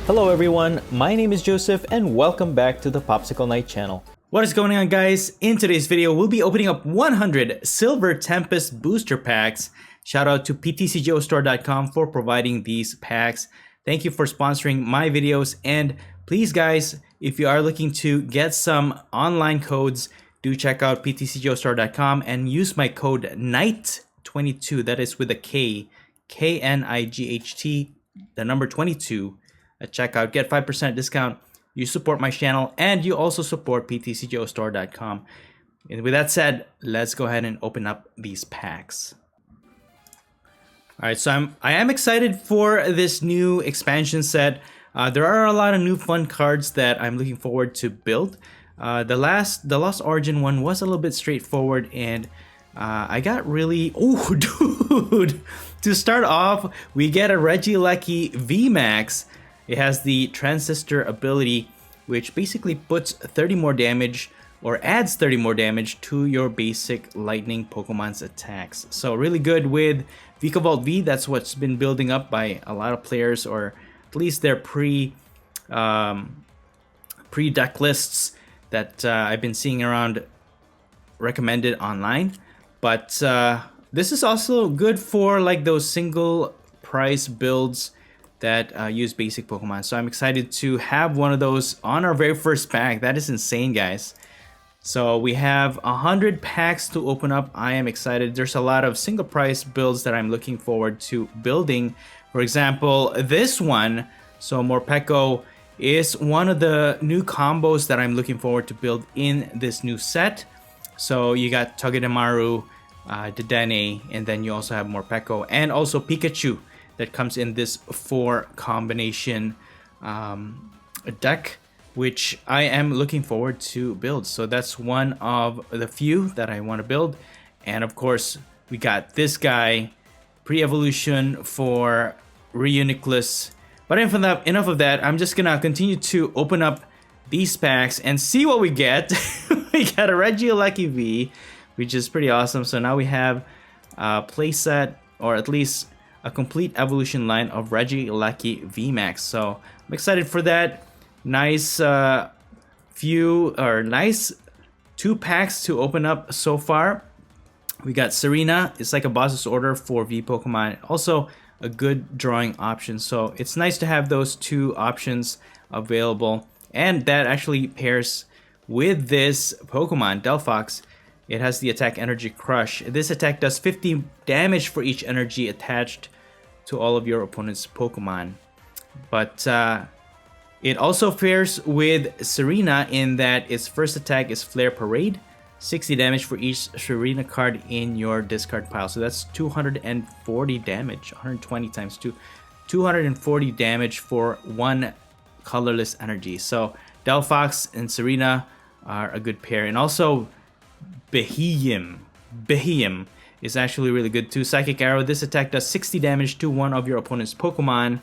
Hello everyone, my name is Joseph and welcome back to the Popsicle Night channel. What is going on, guys? In today's video, we'll be opening up 100 Silver Tempest booster packs. Shout out to PTCGO for providing these packs. Thank you for sponsoring my videos, and please guys, if you are looking to get some online codes, do check out PTCGO and use my code NIGHT22, that is with a K, K-N-I-G-H-T, the number 22 at checkout. Get 5% discount. You support my channel and you also support PTCGO. And with that said, let's go ahead and open up these packs. All right, so I am excited for this new expansion set. There are a lot of new fun cards that I'm looking forward to build. The Lost Origin one was a little bit straightforward, and I got really... Oh, dude! To start off, we get a Regieleki VMAX. It has the Transistor ability, which basically puts 30 more damage or adds 30 more damage to your basic lightning Pokemon's attacks. So really good with Vikavolt V. That's what's been building up by a lot of players, or at least their pre deck lists that I've been seeing around recommended online. But this is also good for like those single price builds that use basic Pokemon. So I'm excited to have one of those on our very first pack. That is insane, guys. So we have 100 packs to open up. I am excited. There's a lot of single price builds that I'm looking forward to building. For example, this one, so Morpeko, is one of the new combos that I'm looking forward to build in this new set. So you got Togedemaru, Dedenne, and then you also have Morpeko and also Pikachu that comes in this 4 combination deck, which I am looking forward to build. So that's one of the few that I want to build. And of course, we got this guy, pre-evolution for Reuniclus. But enough of that. I'm just gonna continue to open up these packs and see what we get. We got a Regieleki V, which is pretty awesome. So now we have a playset, or at least a complete evolution line of Regieleki VMAX. So I'm excited for that. Nice nice 2 packs to open up so far. We got Serena. It's like a boss's order for V Pokemon. Also a good drawing option. So it's nice to have those 2 options available. And that actually pairs with this Pokemon, Delphox. It has the attack Energy Crush. This attack does 50 damage for each energy attached to all of your opponent's Pokemon. But it also fares with Serena in that its first attack is Flare Parade, 60 damage for each Serena card in your discard pile. So that's 240 damage, 120 times 2, 240 damage for 1 colorless energy. So Delphox and Serena are a good pair. And also Beheeyem is actually really good too. Psychic Arrow, this attack does 60 damage to one of your opponent's Pokemon.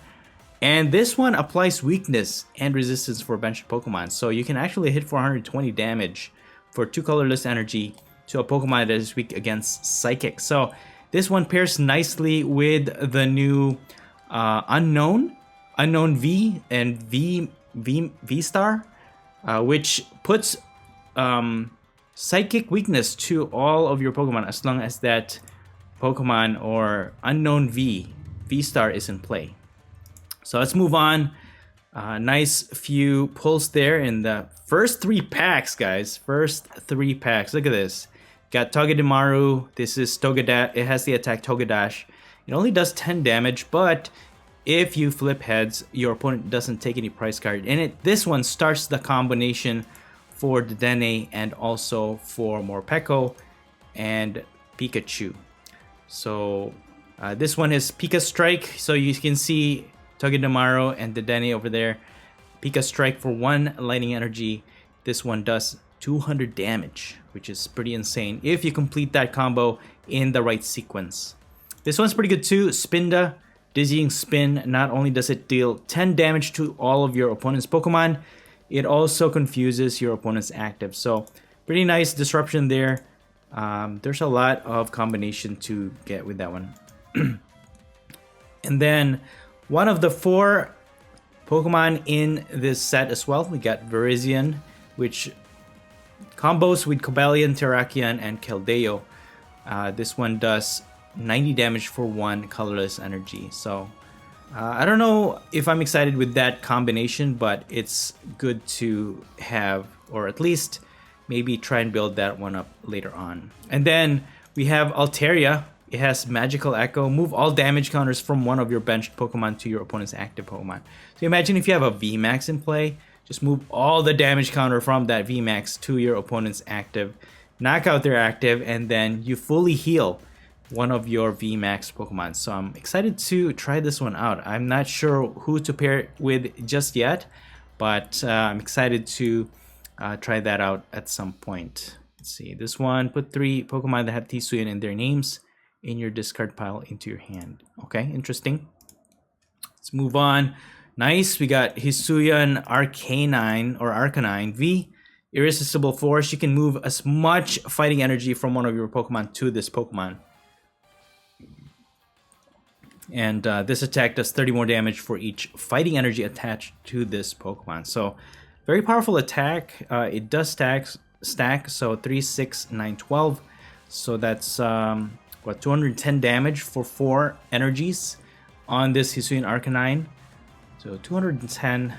And this one applies weakness and resistance for a bunch of Pokemon. So you can actually hit for 120 damage for 2 colorless energy to a Pokemon that is weak against Psychic. So this one pairs nicely with the new Unknown V and V Star, which puts Psychic weakness to all of your Pokemon as long as that Pokemon or Unknown V Star is in play. So let's move on. Nice few pulls there in the first 3 packs, guys. First 3 packs. Look at this. Got Togedemaru. This is Togedash. It has the attack Togedash. It only does 10 damage, but if you flip heads, your opponent doesn't take any prize card in it. This one starts the combination for Dedenne and also for Morpeko and Pikachu. So this one is Pika Strike. So you can see Togedemaru and Dedenne over there. Pika Strike for 1 lightning energy. This one does 200 damage, which is pretty insane if you complete that combo in the right sequence. This one's pretty good too. Spinda, Dizzying Spin. Not only does it deal 10 damage to all of your opponent's Pokemon, it also confuses your opponent's active. So pretty nice disruption there. There's a lot of combination to get with that one. And then one of the 4 Pokemon in this set as well. We got Virizion, which combos with Cobalion, Terrakion, and Keldeo. This one does 90 damage for 1 colorless energy. So I don't know if I'm excited with that combination, but it's good to have, or at least maybe try and build that one up later on. And then we have Altaria. It has Magical Echo. Move all damage counters from one of your benched Pokemon to your opponent's active Pokemon. So imagine if you have a VMAX in play, just move all the damage counter from that VMAX to your opponent's active, knock out their active, and then you fully heal one of your VMAX Pokemon. So I'm excited to try this one out. I'm not sure who to pair it with just yet, but I'm excited to try that out at some point. Let's see, this one, put 3 Pokemon that have Tsuyan in their names in your discard pile into your hand. Okay, interesting. Let's move on. Nice, we got Hisuian Arcanine V. Irresistible Force. You can move as much fighting energy from one of your Pokemon to this Pokemon. And this attack does 30 more damage for each fighting energy attached to this Pokemon. So, very powerful attack. It does stack, so 3, 6, 9, 12. So that's, 210 damage for 4 energies on this Hisuian Arcanine. So 210,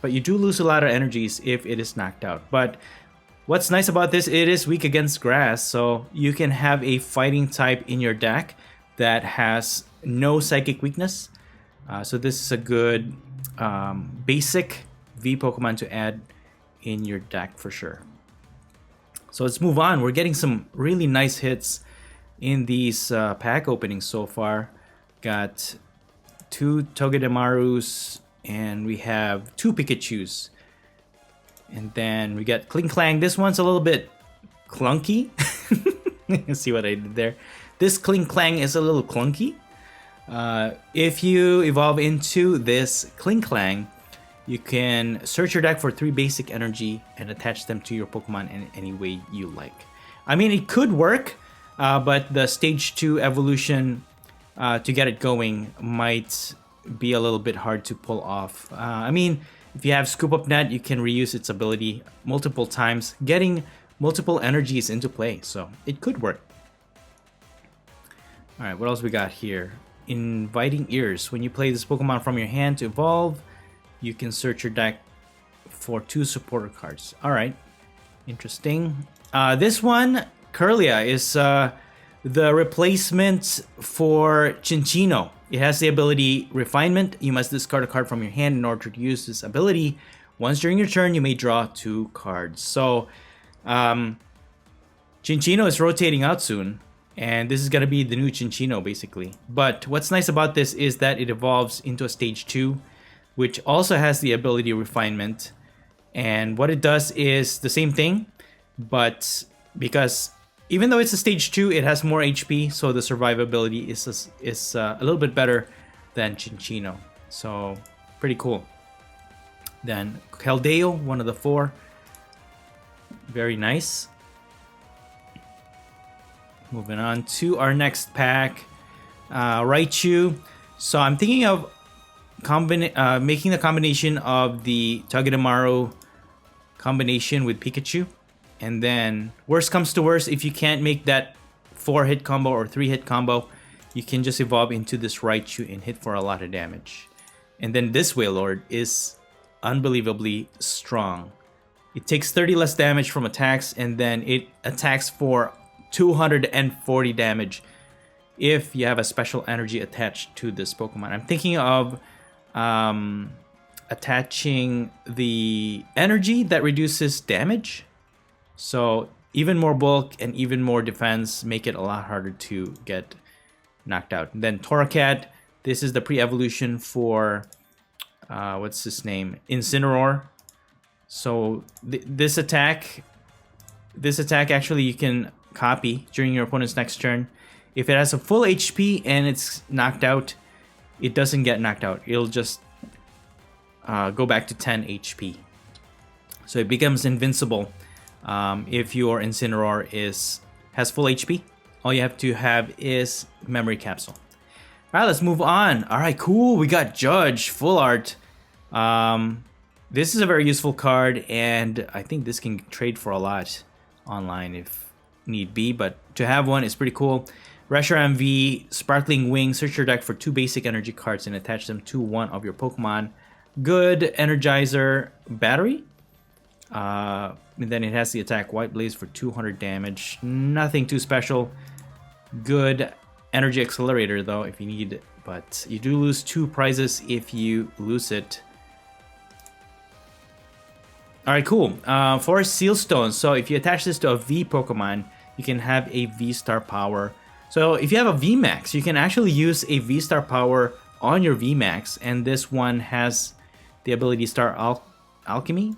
but you do lose a lot of energies if it is knocked out. But what's nice about this, it is weak against grass, so you can have a fighting type in your deck that has no psychic weakness. So this is a good basic V Pokemon to add in your deck for sure. So let's move on. We're getting some really nice hits in these pack openings so far. Got 2 Togedemaru's, and we have 2 Pikachus. And then we got Klinklang. This one's a little bit clunky. See what I did there? This Klinklang is a little clunky. If you evolve into this Klinklang, you can search your deck for 3 basic energy and attach them to your Pokemon in any way you like. I mean, it could work, but the stage 2 evolution to get it going might be a little bit hard to pull off. I mean, if you have Scoop Up Net, you can reuse its ability multiple times, getting multiple energies into play, so it could work. Alright, what else we got here? Inviting Ears. When you play this Pokemon from your hand to evolve, you can search your deck for 2 supporter cards. Alright, interesting. This one, Kirlia, is the replacement for Chinchino. It has the ability Refinement. You must discard a card from your hand in order to use this ability. Once during your turn, you may draw 2 cards. So, Chinchino is rotating out soon, and this is going to be the new Chinchino, basically. But what's nice about this is that it evolves into a stage 2, which also has the ability Refinement. And what it does is the same thing, but because even though it's a stage 2, it has more HP, so the survivability is a little bit better than Chinchino. So, pretty cool. Then, Keldeo, one of the 4. Very nice. Moving on to our next pack. Raichu. So, I'm thinking of making the combination of the Togedemaru combination with Pikachu. And then, worst comes to worst, if you can't make that 4-hit combo or 3-hit combo, you can just evolve into this Raichu and hit for a lot of damage. And then this Wailord is unbelievably strong. It takes 30 less damage from attacks, and then it attacks for 240 damage if you have a special energy attached to this Pokemon. I'm thinking of attaching the energy that reduces damage. So even more bulk and even more defense make it a lot harder to get knocked out. And then Torracat, this is the pre-evolution for, what's his name? Incineroar. So this attack actually you can copy during your opponent's next turn. If it has a full HP and it's knocked out, it doesn't get knocked out. It'll just go back to 10 HP. So it becomes invincible. If your Incineroar has full HP, all you have to have is Memory Capsule. Alright, let's move on. Alright, cool. We got Judge, full art. This is a very useful card, and I think this can trade for a lot online if need be, but to have one is pretty cool. Reshiram V, Sparkling Wing, search your deck for 2 basic energy cards and attach them to one of your Pokemon. Good Energizer Battery. And then it has the attack White Blaze for 200 damage. Nothing too special. Good Energy Accelerator though if you need it, but you do lose 2 prizes if you lose it. Alright, cool. Forest Seal Stone. So if you attach this to a V Pokemon, you can have a V-Star power. So if you have a VMAX, you can actually use a V-Star power on your VMAX, and this one has the ability to start Alchemy,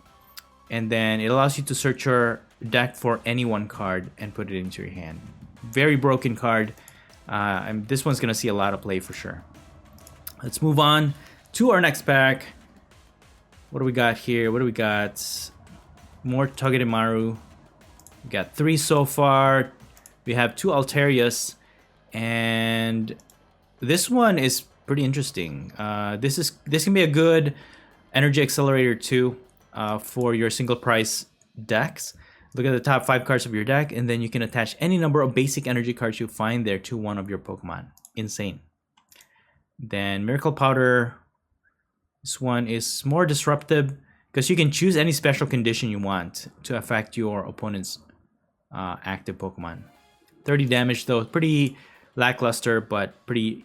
and then it allows you to search your deck for any one card and put it into your hand. Very broken card. And this one's gonna see a lot of play for sure. Let's move on to our next pack. What do we got here? What do we got? More Togedemaru. We got 3 so far. We have 2 Altarius, and this one is pretty interesting. This can be a good energy accelerator too for your single price decks. Look at the top 5 cards of your deck, and then you can attach any number of basic energy cards you find there to one of your Pokemon. Insane. Then Miracle Powder. This one is more disruptive because you can choose any special condition you want to affect your opponent's active Pokemon. 30 damage though, pretty lackluster, but pretty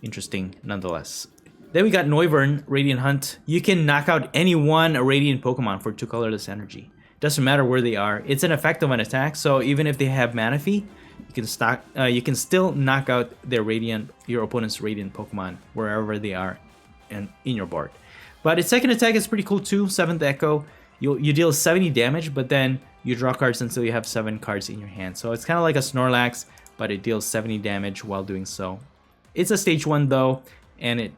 interesting nonetheless. Then we got Noivern, Radiant Hunt. You can knock out any one Radiant Pokemon for 2 colorless energy. Doesn't matter where they are. It's an effect of an attack, so even if they have Manaphy, you can still knock out your opponent's Radiant Pokemon wherever they are in your board. But its second attack is pretty cool too. 7th Echo. You deal 70 damage, but then you draw cards until you have 7 cards in your hand. So it's kind of like a Snorlax, but it deals 70 damage while doing so. It's a stage 1 though, and it's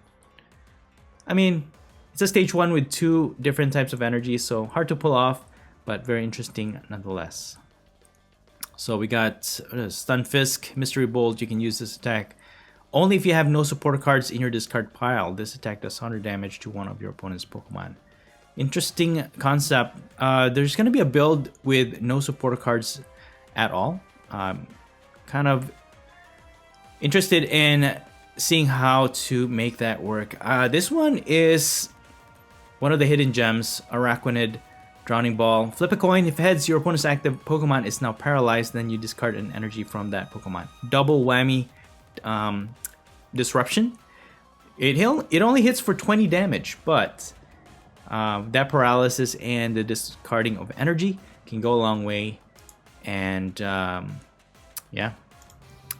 a stage 1 with 2 different types of energy, so hard to pull off, but very interesting nonetheless. So we got Stunfisk, Mystery Bolt. You can use this attack only if you have no support cards in your discard pile. This attack does 100 damage to one of your opponent's Pokemon. Interesting concept. There's going to be a build with no support cards at all. Kind of interested in seeing how to make that work. This one is one of the hidden gems, Araquanid, Drowning Ball. Flip a coin. If heads, your opponent's active Pokemon is now paralyzed, then you discard an energy from that Pokemon. Double whammy. Disruption. It only hits for 20 damage, but that paralysis and the discarding of energy can go a long way. And yeah,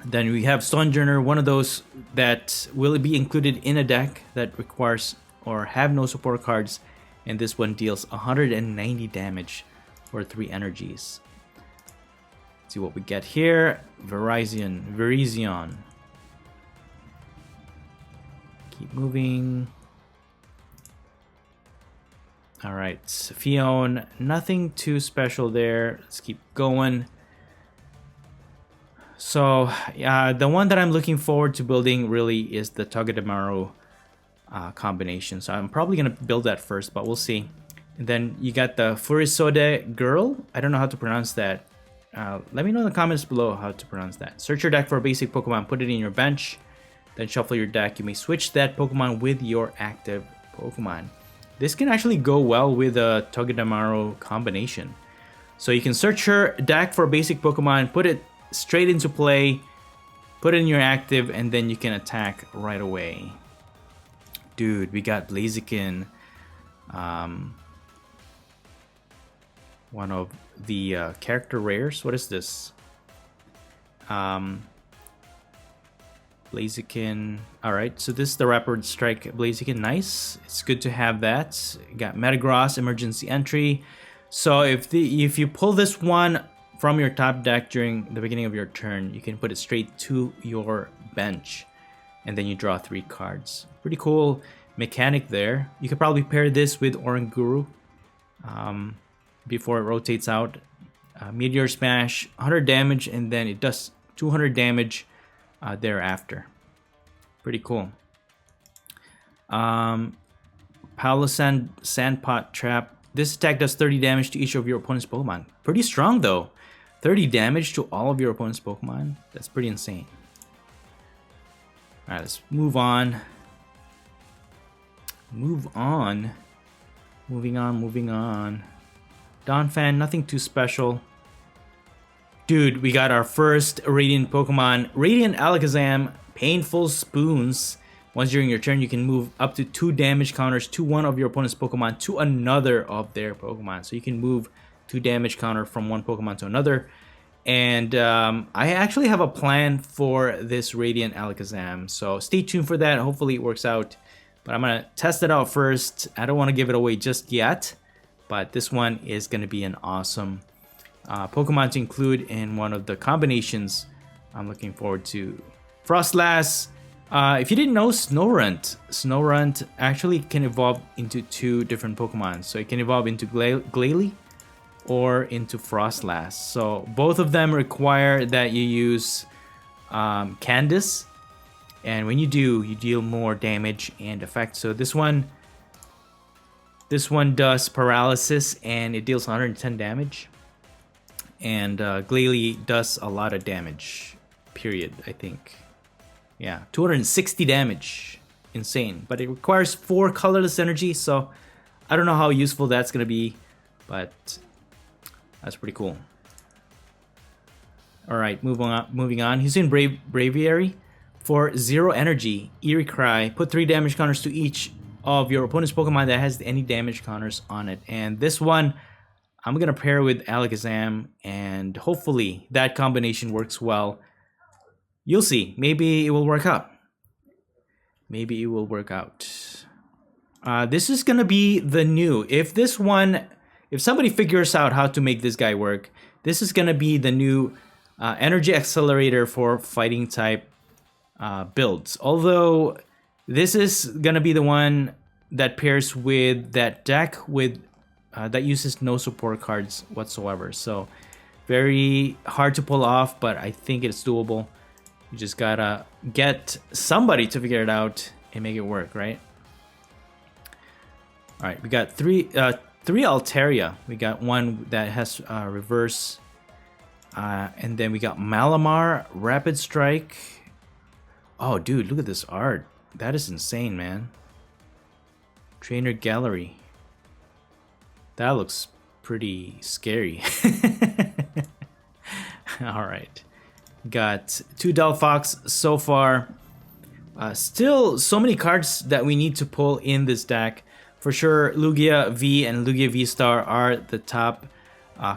then we have Stonjourner, one of those that will be included in a deck that requires or have no support cards, and this one deals 190 damage for 3 energies. Let's see what we get here. Virizion. Keep moving. All right, Fion, nothing too special there. Let's keep going. So the one that I'm looking forward to building really is the Togedemaru combination. So I'm probably gonna build that first, but we'll see. And then you got the Furisode Girl. I don't know how to pronounce that. Let me know in the comments below how to pronounce that. Search your deck for a basic Pokemon, put it in your bench. Then shuffle your deck. You may switch that Pokemon with your active Pokemon. This can actually go well with a Togedemaru combination. So you can search your deck for a basic Pokemon, put it straight into play, put it in your active, and then you can attack right away. Dude, we got Blaziken. One of the character rares. What is this? Blaziken. Alright, so this is the Rapid Strike Blaziken. Nice. It's good to have that. You got Metagross, emergency entry. So if you pull this one from your top deck during the beginning of your turn, you can put it straight to your bench. And then you draw 3 cards. Pretty cool mechanic there. You could probably pair this with Oranguru before it rotates out. Meteor Smash, 100 damage, and then it does 200 damage thereafter. Pretty cool. Sandpot Trap. This attack does 30 damage to each of your opponent's Pokemon. Pretty strong though. 30 damage to all of your opponent's Pokemon. That's pretty insane. Alright, let's move on. Moving on. Donphan, nothing too special. Dude, we got our first Radiant Pokemon. Radiant Alakazam, Painful Spoons. Once during your turn, you can move up to 2 damage counters to one of your opponent's Pokemon to another of their Pokemon. So you can move 2 damage counter from one Pokemon to another. And I actually have a plan for this Radiant Alakazam. So stay tuned for that. Hopefully it works out. But I'm going to test it out first. I don't want to give it away just yet. But this one is going to be an awesome Pokemon to include in one of the combinations I'm looking forward to. Frostlass. If you didn't know, Snorunt actually can evolve into 2 different Pokemon. So it can evolve into Glalie or into Frostlass. So both of them require that you use Candace. And when you do, you deal more damage and effect. So this one does paralysis and it deals 110 damage. And Glalie does a lot of damage, period, I think. Yeah, 260 damage. Insane. But it requires 4 colorless energy, so I don't know how useful that's going to be, but that's pretty cool. Alright, moving on. He's in Braviary. For 0 energy, Eerie Cry, put 3 damage counters to each of your opponent's Pokemon that has any damage counters on it. And this one, I'm going to pair with Alakazam, and hopefully that combination works well. You'll see. Maybe it will work out. Maybe it will work out. This is going to be the new. If somebody figures out how to make this guy work, this is going to be the new Energy Accelerator for fighting type builds. Although this is going to be the one that pairs with that deck with that uses no support cards whatsoever. So very hard to pull off, but I think it's doable. You just gotta get somebody to figure it out and make it work, right? All right, we got three Altaria. We got one that has reverse, and then we got Malamar, Rapid Strike. Oh, dude, look at this art. That is insane, man. Trainer Gallery. That looks pretty scary. All right. Got 2 Delphox so far. Still so many cards that we need to pull in this deck. For sure, Lugia V and Lugia V-Star are the top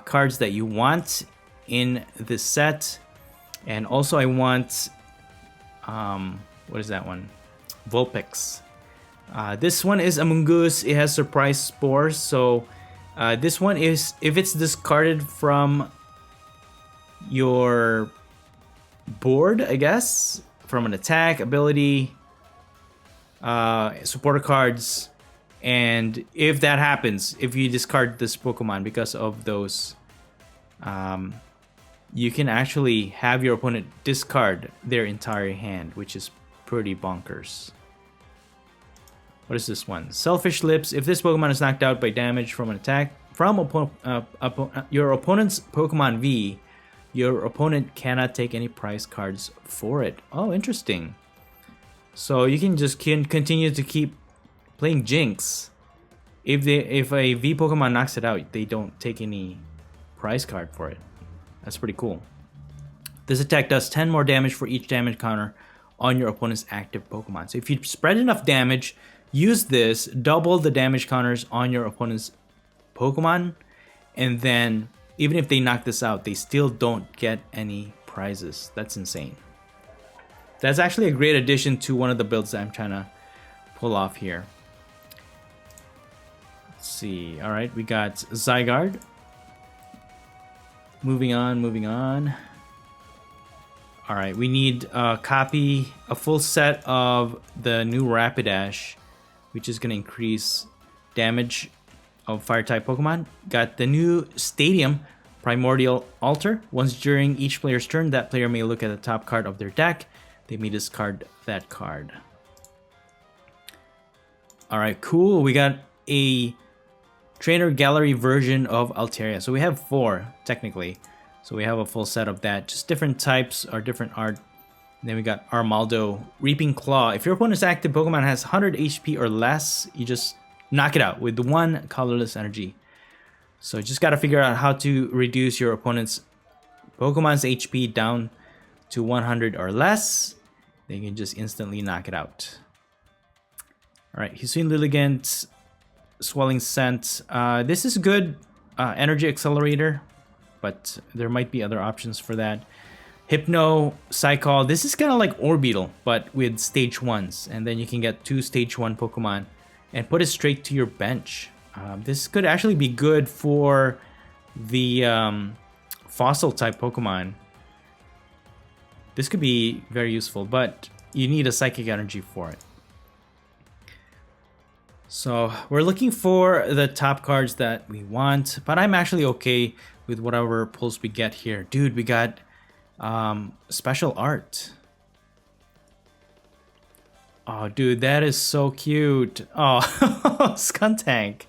cards that you want in this set. And also I want, what is that one? Vulpix. This one is a Mungoose. It has Surprise Spores. So this one is, if it's discarded from your board, I guess, from an attack, ability, supporter cards, and if that happens, if you discard this Pokemon because of those, you can actually have your opponent discard their entire hand, which is pretty bonkers. What is this one? Selfish Lips. If this Pokemon is knocked out by damage from an attack from your opponent's Pokemon V, your opponent cannot take any prize cards for it. Oh, interesting. So you can just continue to keep playing Jinx. If a V Pokemon knocks it out, they don't take any prize card for it. That's pretty cool. This attack does 10 more damage for each damage counter on your opponent's active Pokemon. So if you spread enough damage, use this, double the damage counters on your opponent's Pokemon, and then even if they knock this out, they still don't get any prizes. That's insane. That's actually a great addition to one of the builds that I'm trying to pull off here. Let's see. All right, we got Zygarde. Moving on. All right, we need a full set of the new Rapidash, which is going to increase damage of Fire-type Pokemon. Got the new Stadium Primordial Altar. Once during each player's turn, that player may look at the top card of their deck. They may discard that card. All right, cool. We got a trainer gallery version of Altaria. So we have 4 technically. So we have a full set of that. Just different types or different art. And then we got Armaldo, Reaping Claw. If your opponent's active Pokemon has 100 HP or less, you just knock it out with the 1 colorless energy. So just got to figure out how to reduce your opponent's Pokemon's HP down to 100 or less. Then you can just instantly knock it out. Alright, Hisuian Lilligant, Swelling Scent. This is good energy accelerator, but there might be other options for that. Hypno, Psychol. This is kind of like Orbeetle, but with stage 1s. And then you can get 2 stage 1 Pokemon and put it straight to your bench. This could actually be good for the fossil type Pokemon. This could be very useful, but you need a Psychic Energy for it. So we're looking for the top cards that we want, but I'm actually okay with whatever pulls we get here. Dude, we got special art. Oh, dude, that is so cute. Oh, Skuntank.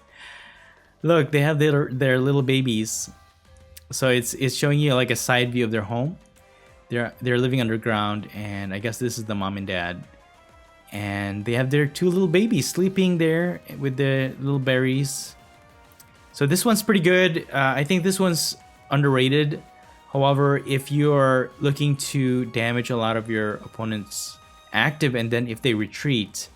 Look, they have their little babies. So it's showing you like a side view of their home. They're living underground, and I guess this is the mom and dad. And they have their 2 little babies sleeping there with the little berries. So this one's pretty good. I think this one's underrated. However, if you're looking to damage a lot of your opponent's active, and then if they retreat,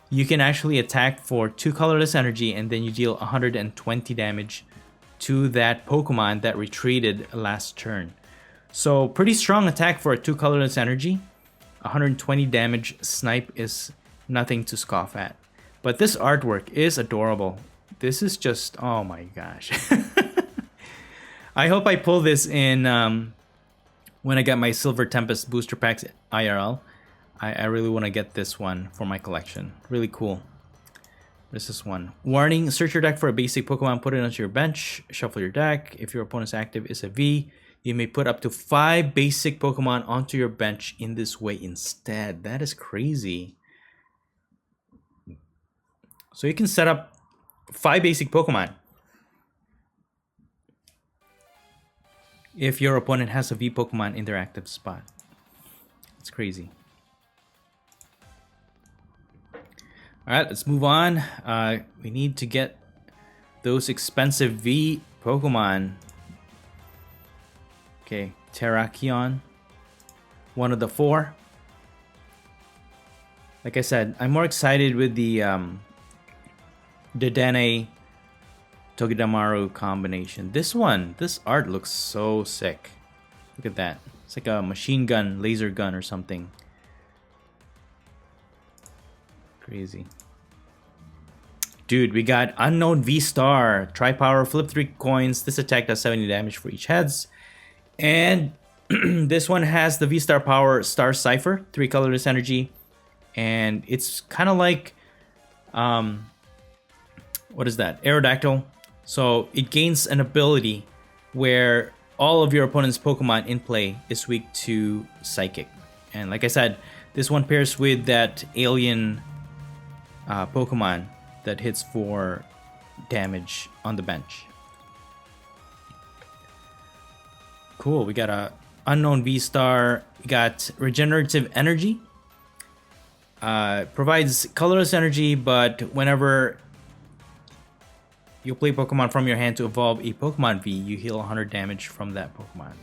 you can actually attack for 2 colorless energy, and then you deal 120 damage to that Pokemon that retreated last turn. So pretty strong attack for a 2 colorless energy. 120 damage snipe is nothing to scoff at. But this artwork is adorable. This is just, oh my gosh. I hope I pull this in when I get my Silver Tempest booster packs IRL. I really want to get this one for my collection. Really cool. This is one. Warning, search your deck for a basic Pokemon, put it onto your bench, shuffle your deck. If your opponent's active is a V, you may put up to 5 basic Pokemon onto your bench in this way instead. That is crazy. So you can set up 5 basic Pokemon if your opponent has a V Pokemon in their active spot. It's crazy. Alright, let's move on. We need to get those expensive V Pokemon. Okay, Terrakion, one of the 4. Like I said, I'm more excited with the Dedenne Togedemaru combination. This art looks so sick. Look at that. It's like a machine gun, laser gun or something. Crazy. Dude, we got Unknown V-Star. Tri-Power, flip 3 coins. This attack does 70 damage for each heads. And this one has the V-Star power Star Cipher, 3 colorless energy. And it's kind of like, what is that? Aerodactyl. So it gains an ability where all of your opponent's Pokemon in play is weak to Psychic. And like I said, this one pairs with that alien Pokemon that hits for damage on the bench. Cool, we got a Unknown V-Star. We got Regenerative Energy. Provides colorless energy, but whenever you play Pokemon from your hand to evolve a Pokemon V, you heal 100 damage from that Pokemon.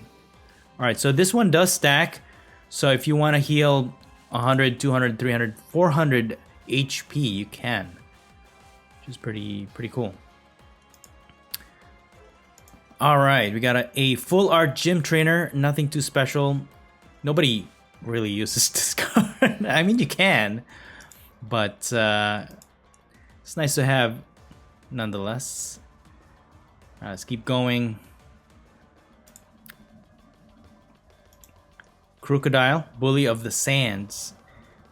Alright, so this one does stack. So if you want to heal 100, 200, 300, 400 HP, you can. Which is pretty cool. Alright, we got a full art gym trainer. Nothing too special. Nobody really uses this card. I mean, you can. But it's nice to have nonetheless. Let's keep going. Crocodile, Bully of the Sands.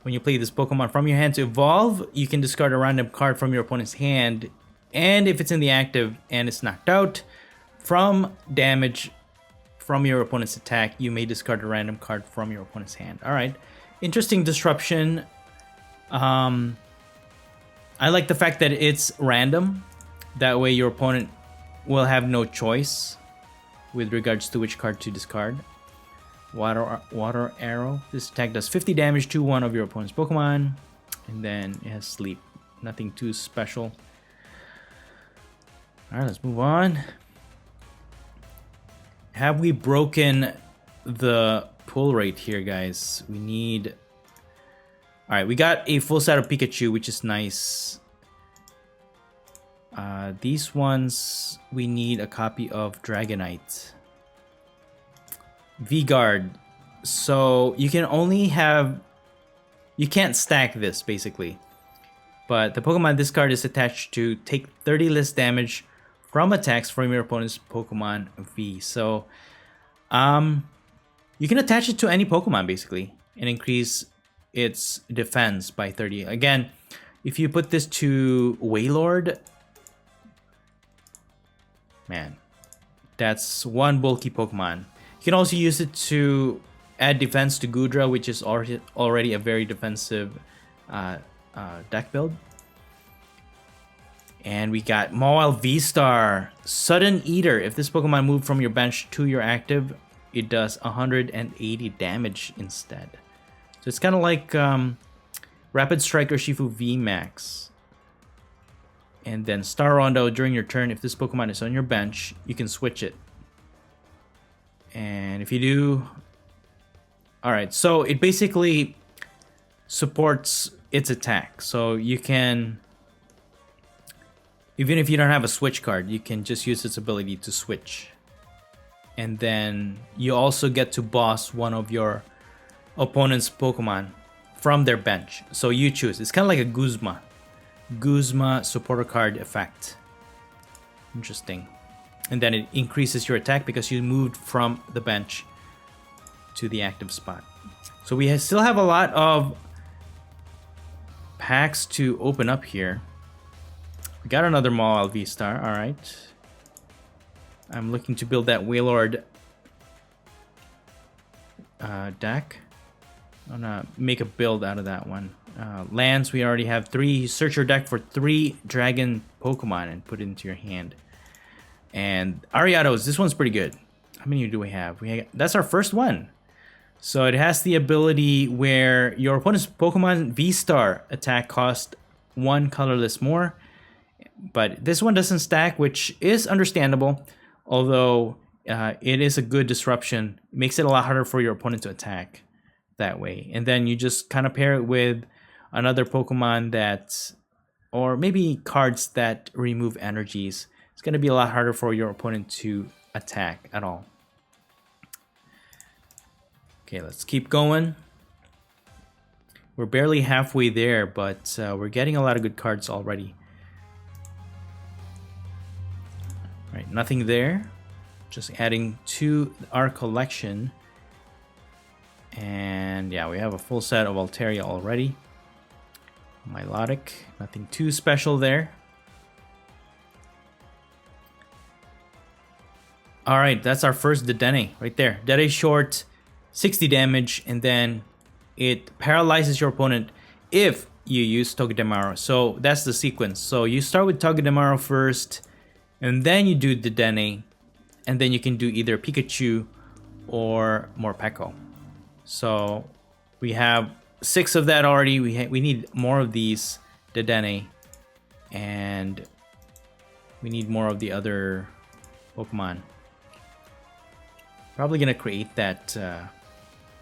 When you play this Pokemon from your hand to evolve, you can discard a random card from your opponent's hand. And if it's in the active and it's knocked out from damage from your opponent's attack, you may discard a random card from your opponent's hand. Alright. Interesting disruption. I like the fact that it's random. That way your opponent will have no choice with regards to which card to discard. Water Arrow. This attack does 50 damage to one of your opponent's Pokemon. And then it has Sleep. Nothing too special. Alright, let's move on. Have we broken the pull rate here, guys? We need... Alright, we got a full set of Pikachu, which is nice. These ones, we need a copy of Dragonite. V-Guard. So, you can only have... You can't stack this, basically. But the Pokemon this card is attached to take 30 less damage from attacks from your opponent's Pokemon V. So, you can attach it to any Pokemon, basically, and increase its defense by 30. Again, if you put this to Wailord, man, that's one bulky Pokemon. You can also use it to add defense to Goodra, which is already a very defensive deck build. And we got Mawile V-Star, Sudden Eater. If this Pokemon moved from your bench to your active, it does 180 damage instead. So it's kind of like Rapid Strike Urshifu V-Max. And then Star Rondo, during your turn, if this Pokemon is on your bench, you can switch it. And if you do... Alright, so it basically supports its attack. So you can... Even if you don't have a switch card, you can just use its ability to switch. And then you also get to boss one of your opponent's Pokemon from their bench. So you choose. It's kind of like a Guzma. Guzma supporter card effect. Interesting. And then it increases your attack because you moved from the bench to the active spot. So we still have a lot of packs to open up here. We got another Mawile V-Star, alright. I'm looking to build that Wailord deck. I'm gonna make a build out of that one. Lands, we already have 3. Search your deck for 3 dragon Pokemon and put it into your hand. And Ariados, this one's pretty good. How many do we have? That's our first one. So it has the ability where your opponent's Pokemon V-Star attack cost 1 colorless more. But this one doesn't stack, which is understandable. Although it is a good disruption. It makes it a lot harder for your opponent to attack that way. And then you just kind of pair it with another Pokemon that... Or maybe cards that remove energies. It's going to be a lot harder for your opponent to attack at all. Okay, let's keep going. We're barely halfway there, but we're getting a lot of good cards already. Right, nothing there. Just adding to our collection. And yeah, we have a full set of Altaria already. Milotic, nothing too special there. Alright, that's our first Dedenne right there. Dedenne short, 60 damage, and then it paralyzes your opponent if you use Togedemaru. So that's the sequence. So you start with Togedemaru first, and then you do Dedenne, and then you can do either Pikachu or Morpeko. So we have 6 of that already. We need more of these Dedenne, and we need more of the other Pokemon. Probably gonna create that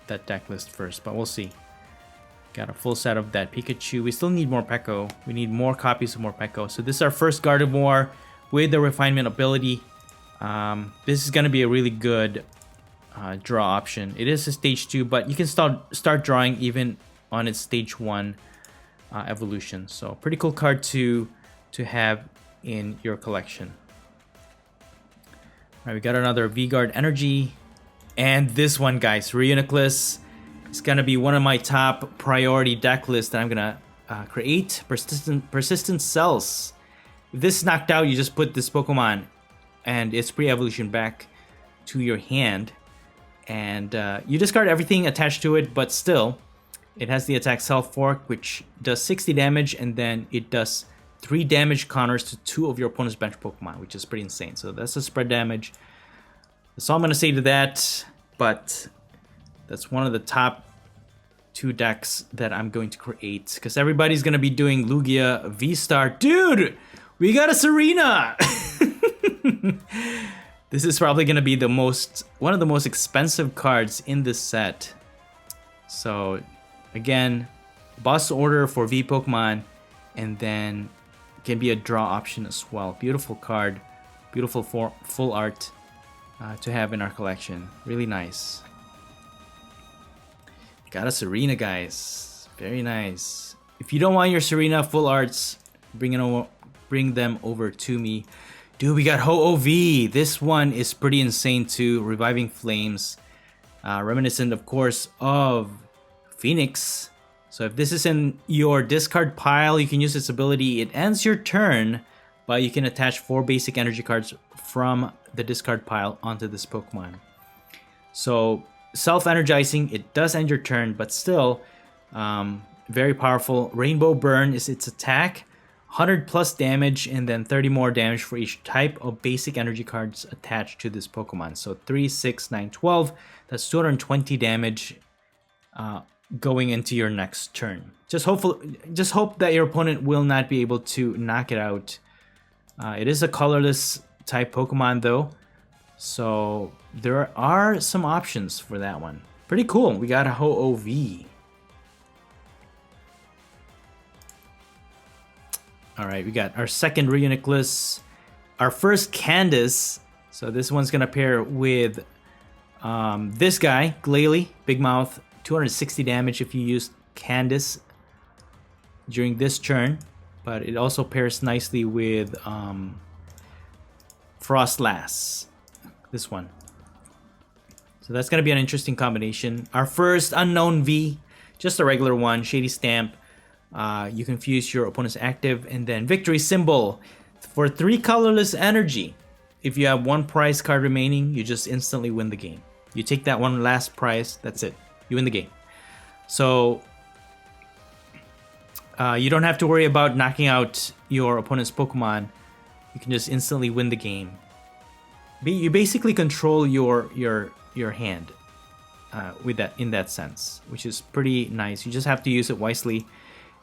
that deck list first, but we'll see. Got a full set of that Pikachu. We still need more Morpeko. We need more copies of Morpeko. So this is our first Gardevoir with the refinement ability. This is gonna be a really good draw option. It is a stage 2, but you can start drawing even on its stage 1 evolution. So pretty cool card to have in your collection. All right, we got another V-Guard Energy. And this one, guys, Reuniclus, is gonna be one of my top priority deck lists that I'm gonna create. Persistent Cells. If this is knocked out, you just put this Pokemon and its pre-evolution back to your hand. And you discard everything attached to it, but still, It has the attack Self Fork, which does 60 damage, and then it does 3 damage counters to 2 of your opponent's bench Pokemon, which is pretty insane. So that's the spread damage. That's all I'm going to say to that, but that's one of the top 2 decks that I'm going to create, because everybody's going to be doing Lugia V-Star. Dude, we got a Serena! This is probably going to be one of the most expensive cards in this set. So, again, boss order for V Pokemon, and then can be a draw option as well. Beautiful card, beautiful full art to have in our collection. Really nice. Got a Serena, guys. Very nice. If you don't want your Serena full arts, bring them over to me. Dude, we got Ho-Oh-V. This one is pretty insane too. Reviving Flames. Reminiscent, of course, of Phoenix. So if this is in your discard pile, you can use its ability. It ends your turn, but you can attach 4 basic energy cards from the discard pile onto this Pokemon. So self-energizing, it does end your turn, but still very powerful. Rainbow Burn is its attack. 100 plus damage, and then 30 more damage for each type of basic energy cards attached to this Pokemon. So 3, 6, 9, 12. That's 220 damage going into your next turn. Just hope that your opponent will not be able to knock it out. It is a colorless type Pokemon though, so there are some options for that one. Pretty cool. We got a Ho-Oh-V. All right, we got our second Reuniclus, our first Candace. So this one's gonna pair with this guy, Glalie, Big Mouth, 260 damage if you use Candace during this turn, but it also pairs nicely with Frostlass, this one. So that's gonna be an interesting combination. Our first unknown V, just a regular one, Shady Stamp. You confuse your opponent's active, and then Victory Symbol for 3 colorless energy. If you have 1 prize card remaining, you just instantly win the game. You take that one last prize, that's it. You win the game. So you don't have to worry about knocking out your opponent's Pokemon. You can just instantly win the game. You basically control your hand with that, in that sense, which is pretty nice. You just have to use it wisely.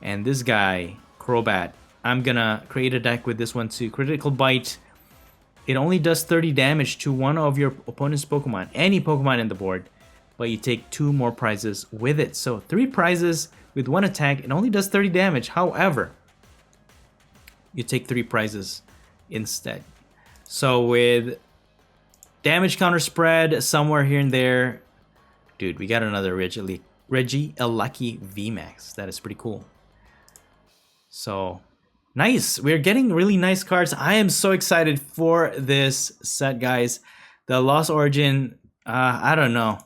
And this guy, Crobat, I'm gonna create a deck with this one too. Critical Bite. It only does 30 damage to one of your opponent's Pokemon, any Pokemon in the board, but you take 2 more prizes with it. So 3 prizes with 1 attack, it only does 30 damage. However, you take 3 prizes instead. So with damage counter spread somewhere here and there, dude, we got another Regieleki VMAX. That is pretty cool. So nice. We're getting really nice cards. I am so excited for this set, guys. The Lost Origin, I don't know.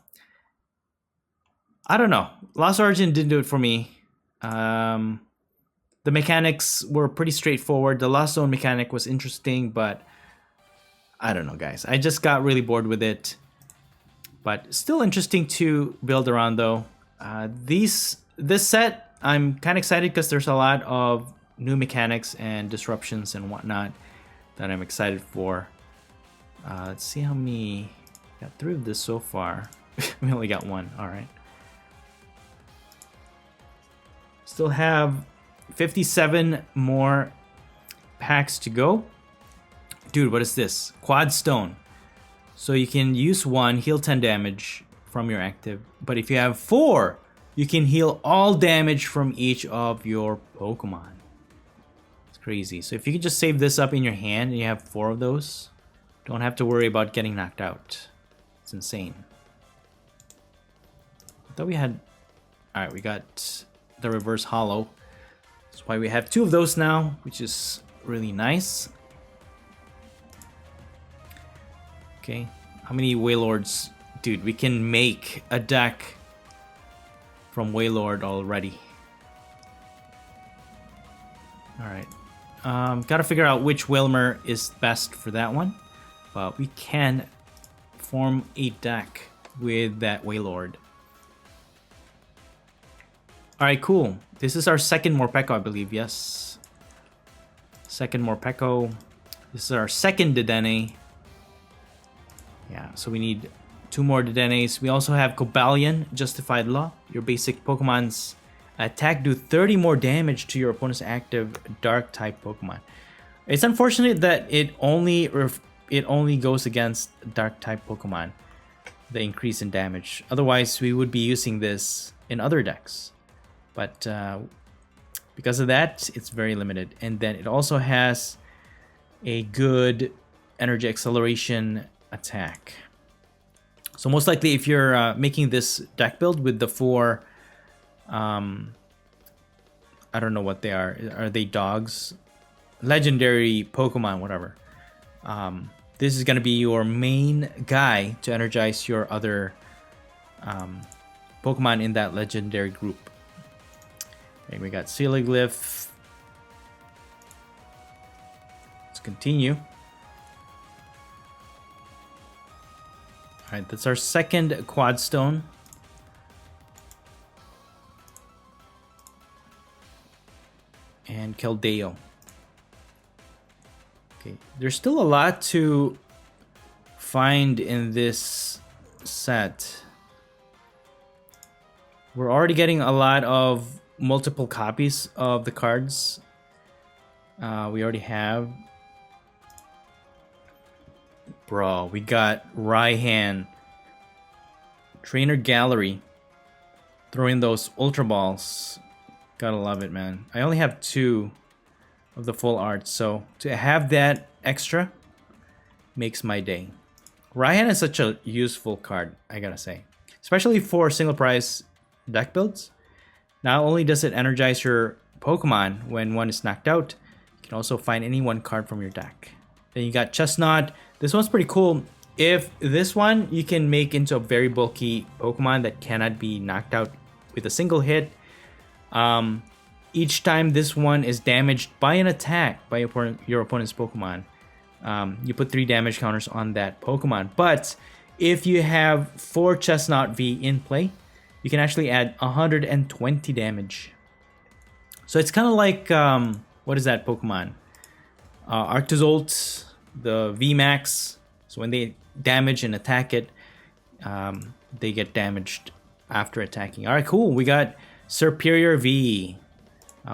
Lost Origin didn't do it for me. The mechanics were pretty straightforward. The Lost Zone mechanic was interesting, but I don't know, guys. I just got really bored with it. But still interesting to build around, though. This set, I'm kind of excited because there's a lot of new mechanics and disruptions and whatnot that I'm excited for. Let's see how many. Got 3 of this so far. We only got 1. All right. Still have 57 more packs to go. Dude, what is this? Quad Stone. So you can use 1, heal 10 damage from your active. But if you have 4, you can heal all damage from each of your Pokemon. It's crazy. So if you can just save this up in your hand and you have 4 of those, don't have to worry about getting knocked out. It's insane. I thought we had... Alright, we got the reverse hollow. That's why we have 2 of those now, which is really nice. Okay, how many Wailords? Dude, we can make a deck from Wailord already. Alright. Gotta figure out which Wilmer is best for that one. But we can form a deck with that Wailord. All right, cool. This is our second Morpeko, I believe. Yes. Second Morpeko. This is our second Dedenne. Yeah, so we need 2 more Dedennes. We also have Cobalion, Justified Law. Your basic Pokemon's attack do 30 more damage to your opponent's active Dark-type Pokemon. It's unfortunate that it only goes against Dark-type Pokemon, the increase in damage. Otherwise, we would be using this in other decks. But because of that, it's very limited. And then it also has a good energy acceleration attack. So most likely, if you're making this deck build with the 4, I don't know what they are. Are they dogs? Legendary Pokemon, whatever. This is going to be your main guy to energize your other Pokemon in that legendary group. Okay, we got Seliglyph. Let's continue. Alright, that's our second Quad Stone. And Keldeo. Okay, there's still a lot to find in this set. We're already getting a lot of multiple copies of the cards. We already have. Bro, we got Raihan. Trainer Gallery. Throwing those Ultra Balls. Gotta love it, man. I only have 2 of the full art, so to have that extra makes my day. Raihan is such a useful card, I gotta say. Especially for single price deck builds. Not only does it energize your Pokemon when one is knocked out, you can also find any 1 card from your deck. Then you got Chestnut. This one's pretty cool. If this one you can make into a very bulky Pokemon that cannot be knocked out with a single hit. Each time this one is damaged by an attack by your opponent's Pokemon, you put 3 damage counters on that Pokemon. But if you have 4 Chestnut V in play, you can actually add 120 damage. So it's kind of like, what is that Pokemon? Arctozolt, the VMAX. So when they damage and attack it, they get damaged after attacking. All right, cool. We got Superior V.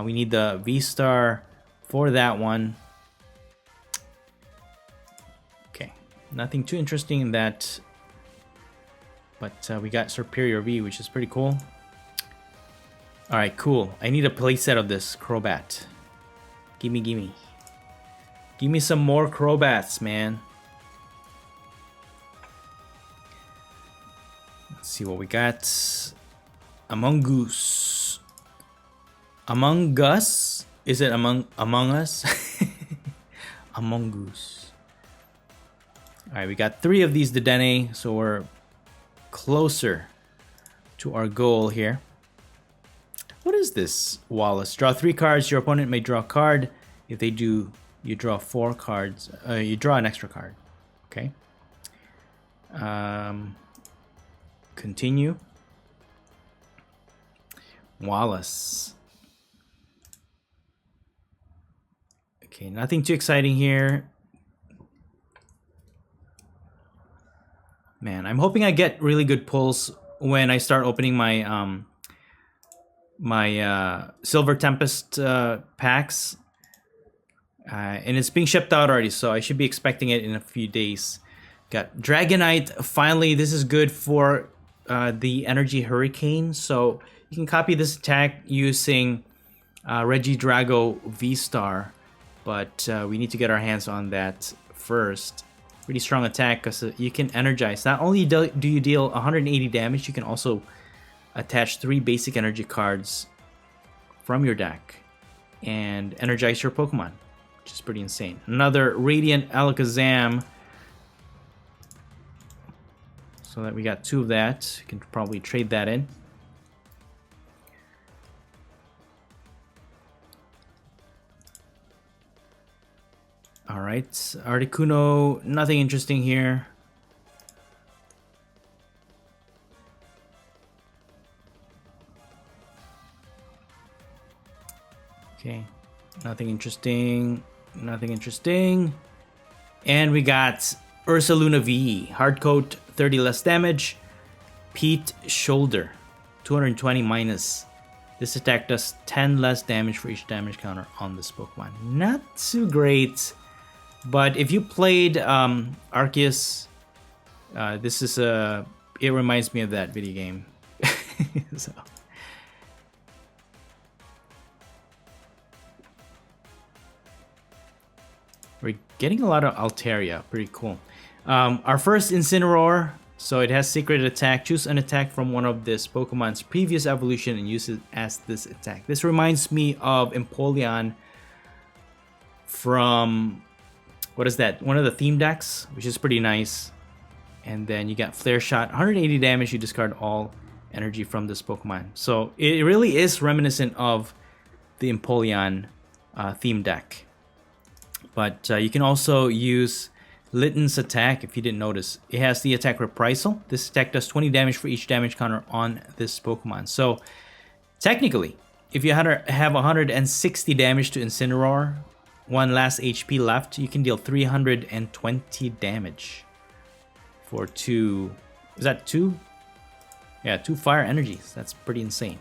We need the V-Star for that one. Okay, nothing too interesting in that. But we got Superior V, which is pretty cool. All right, cool. I need a playset of this Crobat. Gimme, gimme. Give me some more Crobats, man. Let's see what we got. Among Us. Among Us? Is it Among Us? Among Us. Alright, we got 3 of these Dedenne, so we're closer to our goal here. What is this, Wallace? Draw 3 cards. Your opponent may draw a card. If they do, you draw 4 cards. You draw an extra card. Okay. Continue. Wallace. Okay, nothing too exciting here. Man, I'm hoping I get really good pulls when I start opening my Silver Tempest packs. And it's being shipped out already, so I should be expecting it in a few days. Got Dragonite. Finally, this is good for the Energy Hurricane. So you can copy this attack using Regidrago V-Star. But we need to get our hands on that first. Pretty strong attack because you can energize. Not only do you deal 180 damage, you can also attach 3 basic energy cards from your deck and energize your Pokemon, which is pretty insane. Another Radiant Alakazam. So that we got 2 of that. You can probably trade that in. Alright, Articuno, nothing interesting here. Nothing interesting. Nothing interesting. And we got Ursaluna V. Hardcoat, 30 less damage. Pete Shoulder, 220 minus. This attack does 10 less damage for each damage counter on this Pokemon. Not too great. But if you played Arceus, this is a... It reminds me of that video game. So. We're getting a lot of Altaria. Pretty cool. Our first Incineroar. So it has secret attack. Choose an attack from one of this Pokemon's previous evolution and use it as this attack. This reminds me of Empoleon from... What is that? One of the theme decks, which is pretty nice. And then you got Flare Shot. 180 damage. You discard all energy from this Pokemon. So it really is reminiscent of the Empoleon theme deck. But you can also use Litten's attack if you didn't notice. It has the attack Reprisal. This attack does 20 damage for each damage counter on this Pokemon. So technically, if you have 160 damage to Incineroar, one last HP left, you can deal 320 damage for 2... Is that 2? Yeah, 2 fire energies. That's pretty insane.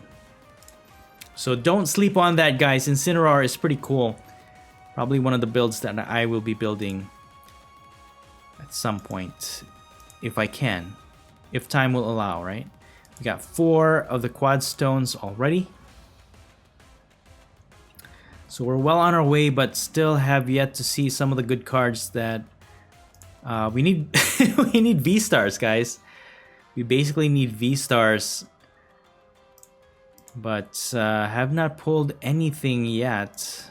So don't sleep on that, guys. Incineroar is pretty cool. Probably one of the builds that I will be building at some point, if I can. If time will allow, right? We got 4 of the quad stones already. So we're well on our way, but still have yet to see some of the good cards that we need. We need V-Stars, guys. We basically need V-Stars, but have not pulled anything yet.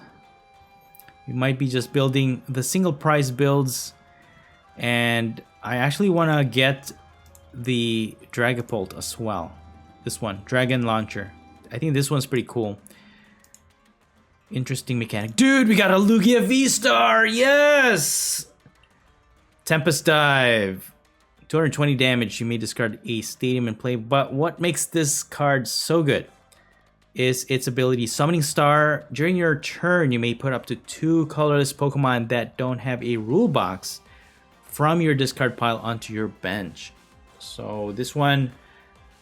We might be just building the single prize builds, and I actually want to get the Dragapult as well. This one, Dragon Launcher. I think this one's pretty cool. Interesting mechanic. Dude, we got a Lugia V-Star! Yes! Tempest Dive. 220 damage. You may discard a Stadium in play, but what makes this card so good is its ability. Summoning Star. During your turn, you may put up to 2 colorless Pokemon that don't have a rule box from your discard pile onto your bench. So this one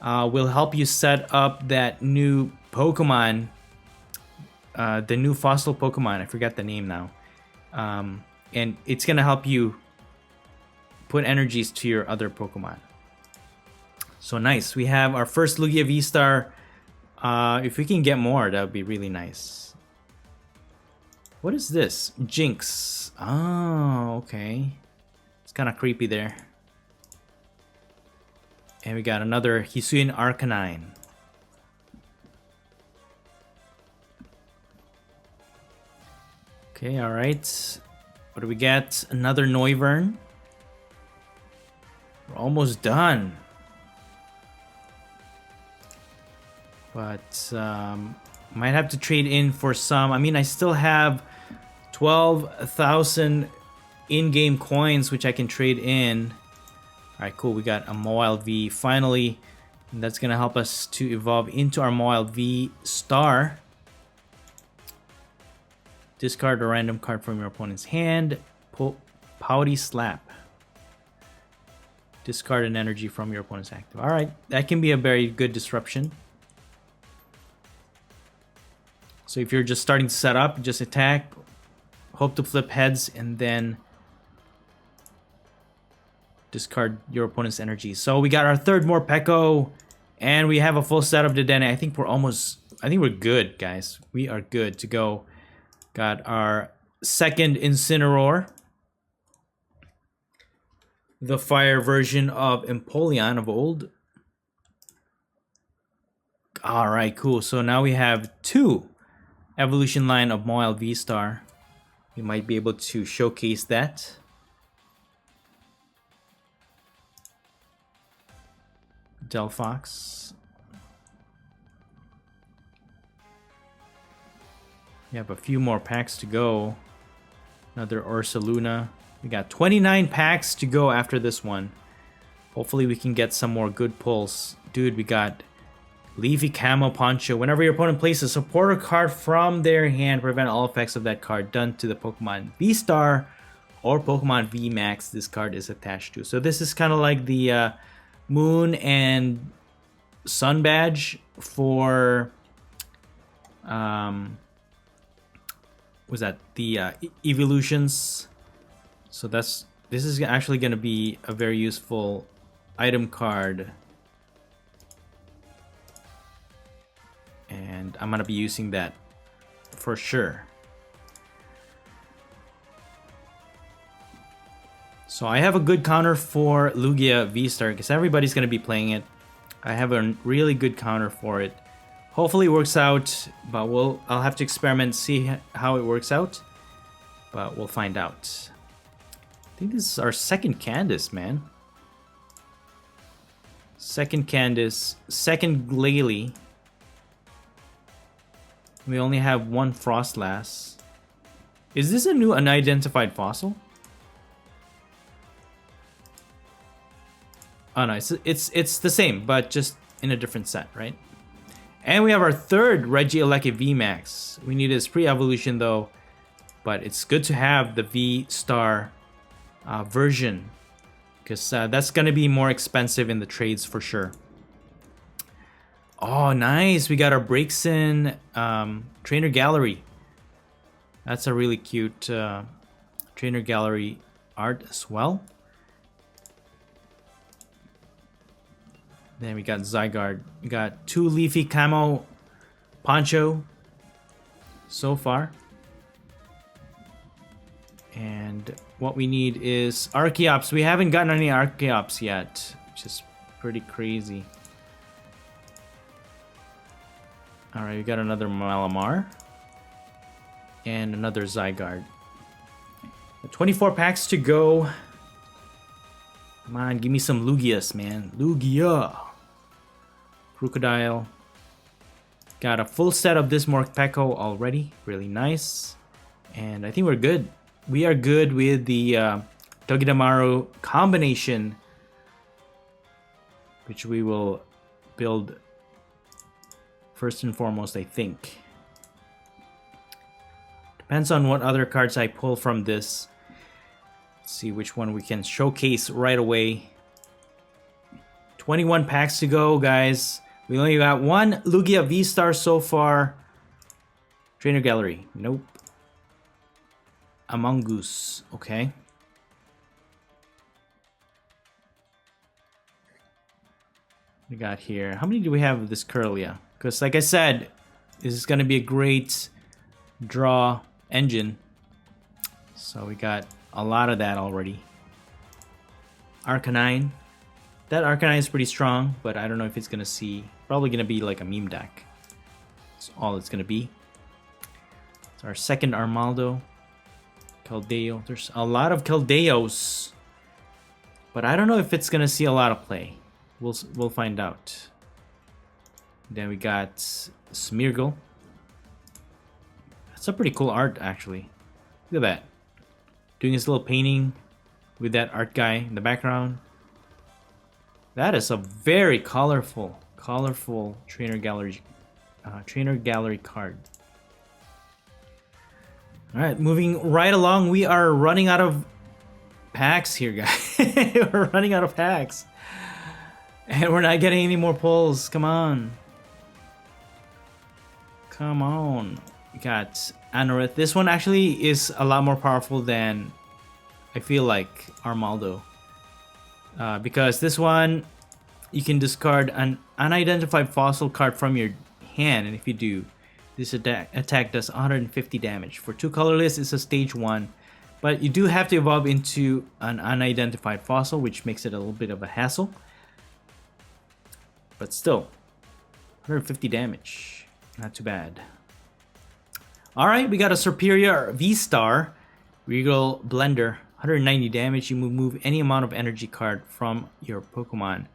will help you set up that new Pokemon, the new fossil Pokemon. I forgot the name now. And it's going to help you put energies to your other Pokemon. So nice. We have our first Lugia V-Star. If we can get more, that would be really nice. What is this? Jinx. Oh, okay. It's kind of creepy there. And we got another Hisuian Arcanine. Okay, alright. What do we get? Another Noivern. We're almost done. But might have to trade in for some. I mean, I still have 12,000 in-game coins, which I can trade in. Alright, cool. We got a Mawile V finally. And that's going to help us to evolve into our Mawile V Star. Discard a random card from your opponent's hand. Pouty Slap. Discard an energy from your opponent's active. Alright, that can be a very good disruption. So if you're just starting to set up, just attack, hope to flip heads, and then discard your opponent's energy. So we got our third Morpeko, and we have a full set of Dedenne. I think we're good, guys. We are good to go. Got our second Incineroar. The fire version of Empoleon of old. Alright, cool. So now we have 2 evolution line of Mawile V-Star. We might be able to showcase that. Delphox. We have a few more packs to go. Another Ursaluna. We got 29 packs to go after this one. Hopefully we can get some more good pulls. Dude, we got Leafy Camo Poncho. Whenever your opponent places a supporter card from their hand, prevent all effects of that card done to the Pokemon V-Star or Pokemon V-Max this card is attached to. So this is kind of like the Moon and Sun badge for was that the evolutions. So this is actually going to be a very useful item card, and I'm going to be using that for sure. So I have a good counter for Lugia V-Star because everybody's going to be playing it. I have a really good counter for it. Hopefully it works out, but I'll have to experiment, see how it works out. But we'll find out. I think this is our second Candace, man. Second Candace, second Glalie. We only have one Frostlass. Is this a new unidentified fossil? Oh no, it's the same, but just in a different set, right? And we have our third Regieleki VMAX. We need his pre-evolution though, but it's good to have the V-Star version because that's gonna be more expensive in the trades for sure. Oh, nice! We got our Braixen Trainer Gallery. That's a really cute Trainer Gallery art as well. Then we got Zygarde. We got 2 Leafy Camo Poncho so far. And what we need is Archeops. We haven't gotten any Archeops yet, which is pretty crazy. Alright, we got another Malamar. And another Zygarde. 24 packs to go. Come on, give me some Lugias, man. Lugia. Crocodile. Got a full set of this Morpeko already. Really nice. And I think we're good. We are good with the Togedemaru combination, which we will build first and foremost, I think. Depends on what other cards I pull from this. Let's see which one we can showcase right away. 21 packs to go, guys. We only got one Lugia V-Star so far. Trainer Gallery. Nope. Among Us. Okay. We got here. How many do we have of this Curlia? Because like I said, this is going to be a great draw engine. So we got a lot of that already. Arcanine. That Arcanine is pretty strong, but I don't know if it's going to see. Probably going to be like a meme deck. That's all it's going to be. It's our second Armaldo. Keldeo. There's a lot of Keldeos. But I don't know if it's going to see a lot of play. We'll find out. Then we got Smeargle. That's a pretty cool art, actually. Look at that. Doing his little painting with that art guy in the background. That is a very colorful trainer gallery card. All right, moving right along. We are running out of packs here, guys. We're running out of packs, and we're not getting any more pulls. Come on. Come on. We got Anorith. This one actually is a lot more powerful than I feel like Armaldo. Because this one, you can discard an unidentified fossil card from your hand, and if you do, this attack does 150 damage. For 2 colorless, it's a stage 1, but you do have to evolve into an unidentified fossil, which makes it a little bit of a hassle. But still, 150 damage. Not too bad. Alright, we got a Superior V-Star. Regal Blender. 190 damage. You move any amount of energy card from your Pokemon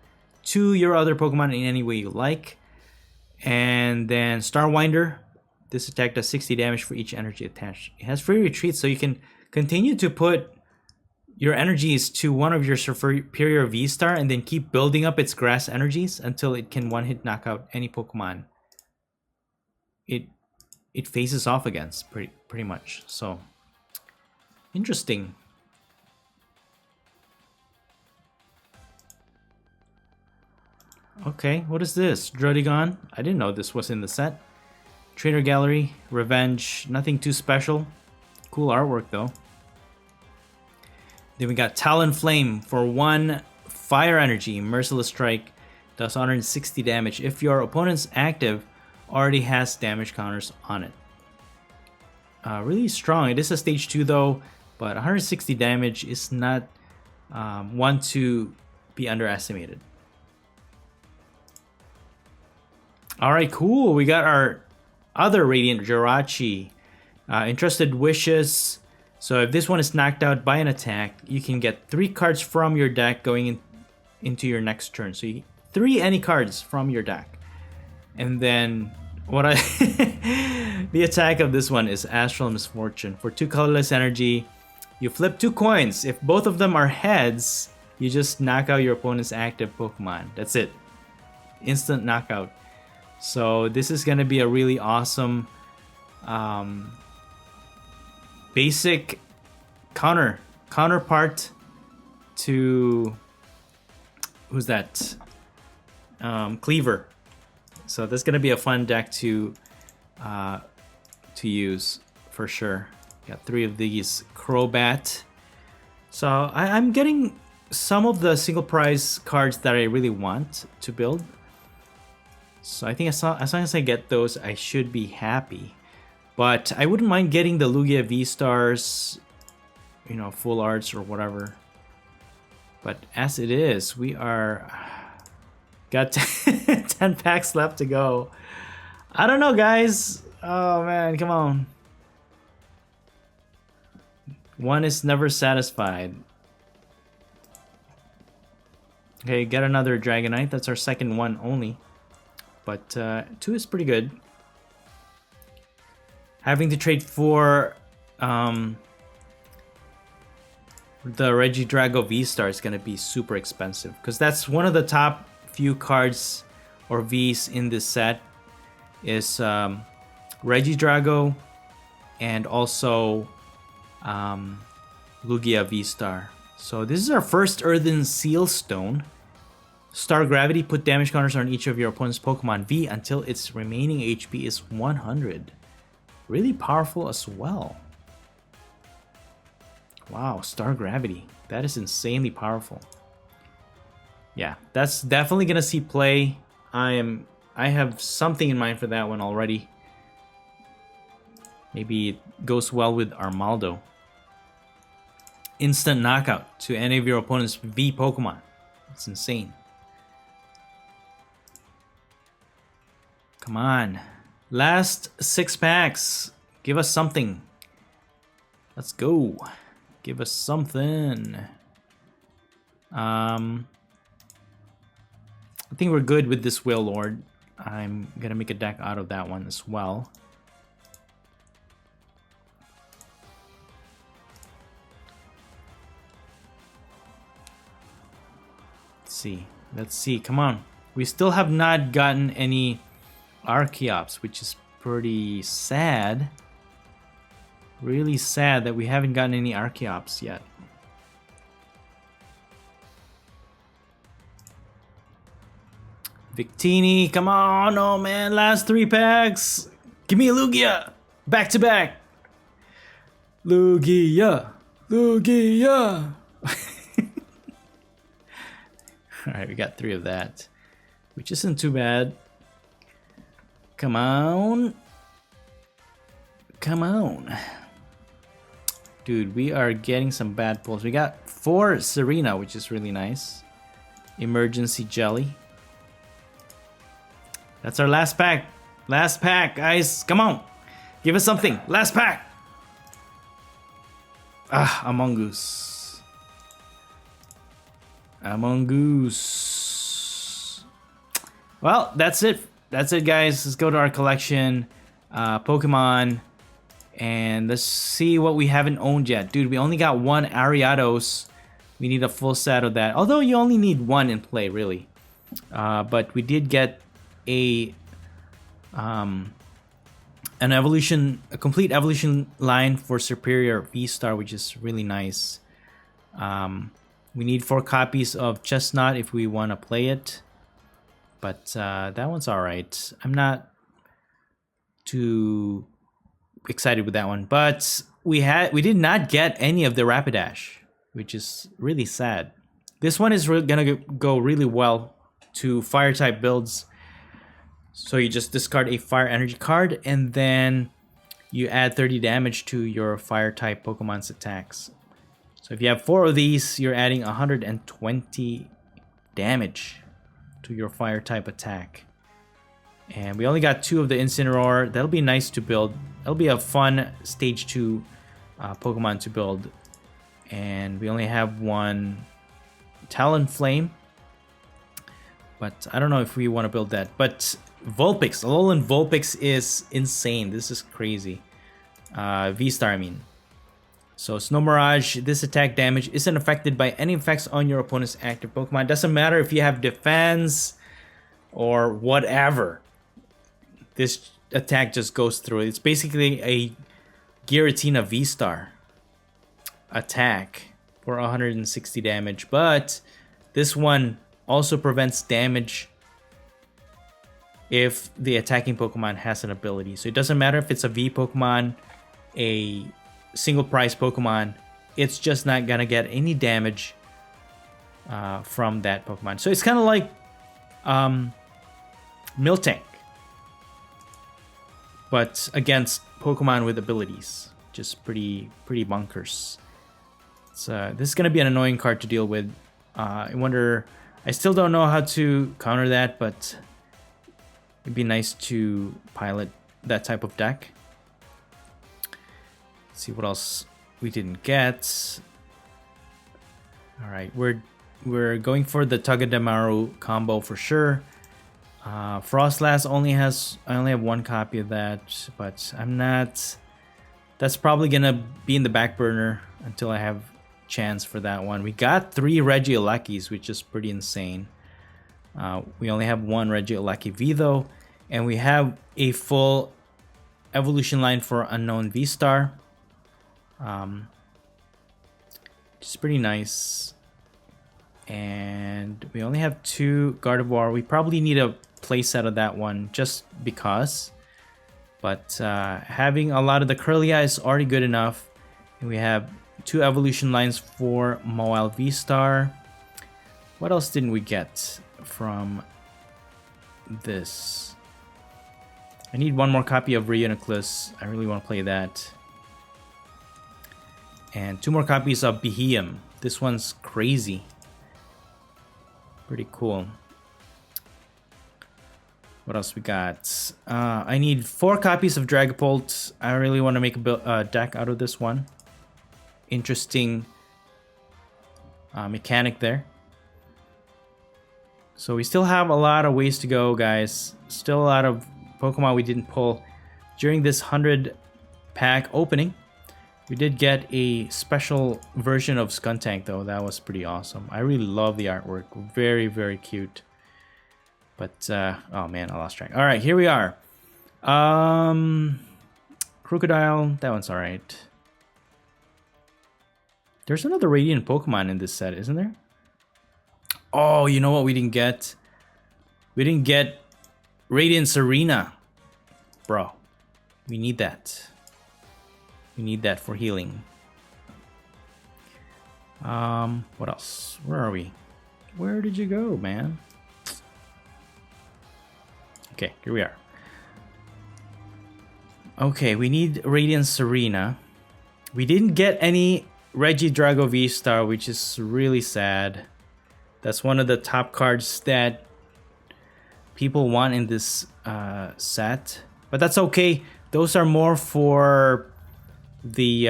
to your other Pokemon in any way you like. And then Starwinder. This attack does 60 damage for each energy attached. It has free retreat, so you can continue to put your energies to one of your superior V-Star and then keep building up its grass energies until it can one-hit knock out any Pokemon it faces off against, pretty much. So interesting. Okay, what is this? Drodigon? I didn't know this was in the set. Trader Gallery, Revenge, nothing too special. Cool artwork though. Then we got Talonflame for 1 fire energy, Merciless Strike, does 160 damage if your opponent's active already has damage counters on it. Really strong. It is a stage 2 though, but 160 damage is not one to be underestimated. Alright, cool. We got our other Radiant Jirachi. Entrusted Wishes. So if this one is knocked out by an attack, you can get 3 cards from your deck going into your next turn. So you get 3 any cards from your deck. And then what the attack of this one is Astral Misfortune. For 2 colorless energy, you flip 2 coins. If both of them are heads, you just knock out your opponent's active Pokemon. That's it. Instant knockout. So this is gonna be a really awesome basic counterpart to who's that? Cleaver. So that's gonna be a fun deck to use for sure. Got 3 of these. Crobat. So I'm getting some of the single prize cards that I really want to build. So I think as long as I get those, I should be happy. But I wouldn't mind getting the Lugia V-Stars, you know, full arts or whatever. But as it is, we are... got 10 packs left to go. I don't know, guys. Oh, man, come on. One is never satisfied. Okay, get another Dragonite. That's our second one only. But 2 is pretty good. Having to trade for the Regidrago V-Star is going to be super expensive. Because that's one of the top few cards or Vs in this set. Is Regidrago and also Lugia V-Star. So this is our first Earthen Seal Stone. Star Gravity, put damage counters on each of your opponent's Pokemon V until its remaining HP is 100. Really powerful as well. Wow, Star Gravity. That is insanely powerful. Yeah, that's definitely gonna see play. I have something in mind for that one already. Maybe it goes well with Armaldo. Instant knockout to any of your opponent's V Pokemon. It's insane. Come on. Last 6 packs. Give us something. Let's go. Give us something. I think we're good with this Whale Lord. I'm gonna make a deck out of that one as well. Let's see. Come on. We still have not gotten any Archeops, which is pretty sad. Really sad that we haven't gotten any Archeops yet. Victini, come on, oh man, last 3 packs. Give me a Lugia, back to back. Lugia. All right, we got 3 of that, which isn't too bad. Come on. Dude, we are getting some bad pulls. We got 4 Serena, which is really nice. Emergency Jelly. That's our last pack. Last pack, guys. Come on. Give us something. Last pack. Among Us. Well, that's it. That's it, guys. Let's go to our collection. Pokemon And let's see what we haven't owned yet. Dude, we only got one Ariados. We need a full set of that. Although you only need one in play, really. But we did get a complete evolution line for Superior V-Star, which is really nice. We need 4 copies of Chestnut if we want to play it. But that one's alright. I'm not too excited with that one. But we did not get any of the Rapidash, which is really sad. This one is gonna go really well to fire type builds. So you just discard a fire energy card and then you add 30 damage to your fire type Pokemon's attacks. So if you have 4 of these, you're adding 120 damage to your fire type attack. And we only got 2 of the Incineroar. That'll be nice to build. That'll be a fun stage 2 Pokemon to build. And we only have 1 Talonflame. But I don't know if we want to build that. But Vulpix, Alolan Vulpix is insane. This is crazy. V-Star, I mean. So Snow Mirage, this attack damage isn't affected by any effects on your opponent's active Pokemon. Doesn't matter if you have defense or whatever. This attack just goes through it. It's basically a Giratina V-Star attack for 160 damage. But this one also prevents damage if the attacking Pokemon has an ability. So it doesn't matter if it's a V Pokemon, a single prize Pokemon, it's just not gonna get any damage from that Pokemon. So it's kind of like Miltank, but against Pokemon with abilities. Just pretty bunkers. So this is gonna be an annoying card to deal with. I wonder, I still don't know how to counter that, but it'd be nice to pilot that type of deck. Let's see what else we didn't get. All right, we're going for the Togedemaru combo for sure. Frostlass I only have 1 copy of that, but I'm not. That's probably gonna be in the back burner until I have chance for that one. We got 3 Regielekis, which is pretty insane. We only have 1 Regieleki V though, and we have a full evolution line for Unknown V-Star. It's pretty nice. And we only have 2 Gardevoir. We probably need a playset of that one just because. But having a lot of the Kirlia is already good enough. And we have 2 evolution lines for Mawile V-Star. What else didn't we get from this? I need 1 more copy of Reuniclus. I really want to play that. And 2 more copies of Beheeyem. This one's crazy. Pretty cool. What else we got? I need 4 copies of Dragapult. I really want to make a deck out of this one. Interesting mechanic there. So we still have a lot of ways to go, guys. Still a lot of Pokemon we didn't pull during this 100 pack opening. We did get a special version of Skuntank though. That was pretty awesome. I really love the artwork. Very cute. But oh man, I lost track. All right, here we are. Crocodile, that one's all right. There's another Radiant Pokemon in this set, isn't there? Oh, you know what we didn't get? We didn't get Radiant Serena. Bro, we need that. We need that for healing. What else? Where are we? Where did you go, man? Okay, here we are. Okay, we need Radiant Serena. We didn't get any Regidrago V-Star, which is really sad. That's one of the top cards that people want in this set. But that's okay. Those are more for the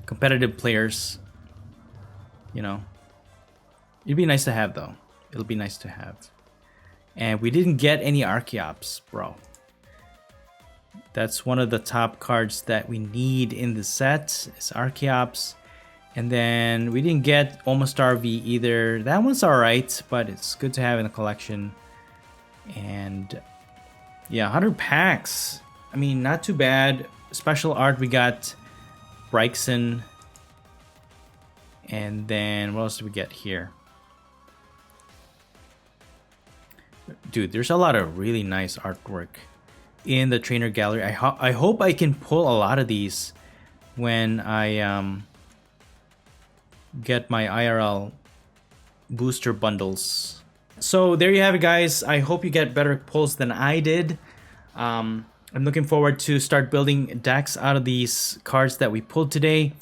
competitive players. You know. It'd be nice to have, though. It'll be nice to have. And we didn't get any Archeops, bro. That's one of the top cards that we need in the set. It's Archeops. And then we didn't get Almost RV either. That one's alright, but it's good to have in the collection. And yeah, 100 packs. I mean, not too bad. Special art, we got Bryson. And then what else do we get here? Dude, there's a lot of really nice artwork in the trainer gallery. I hope I can pull a lot of these when I get my IRL booster bundles. So there you have it, guys. I hope you get better pulls than I did. I'm looking forward to start building decks out of these cards that we pulled today.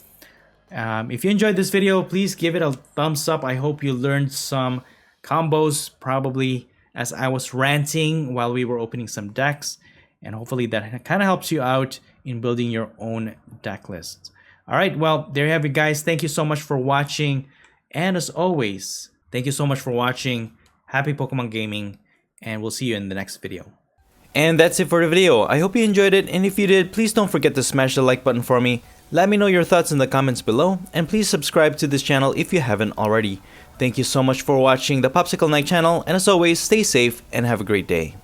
If you enjoyed this video, please give it a thumbs up. I hope you learned some combos, probably as I was ranting while we were opening some decks. And hopefully that kind of helps you out in building your own deck list. All right, well, there you have it, guys. Thank you so much for watching. And as always, thank you so much for watching. Happy Pokemon gaming, and we'll see you in the next video. And that's it for the video. I hope you enjoyed it, and if you did, please don't forget to smash the like button for me. Let me know your thoughts in the comments below, and please subscribe to this channel if you haven't already. Thank you so much for watching the Popsicle Night channel, and as always, stay safe and have a great day.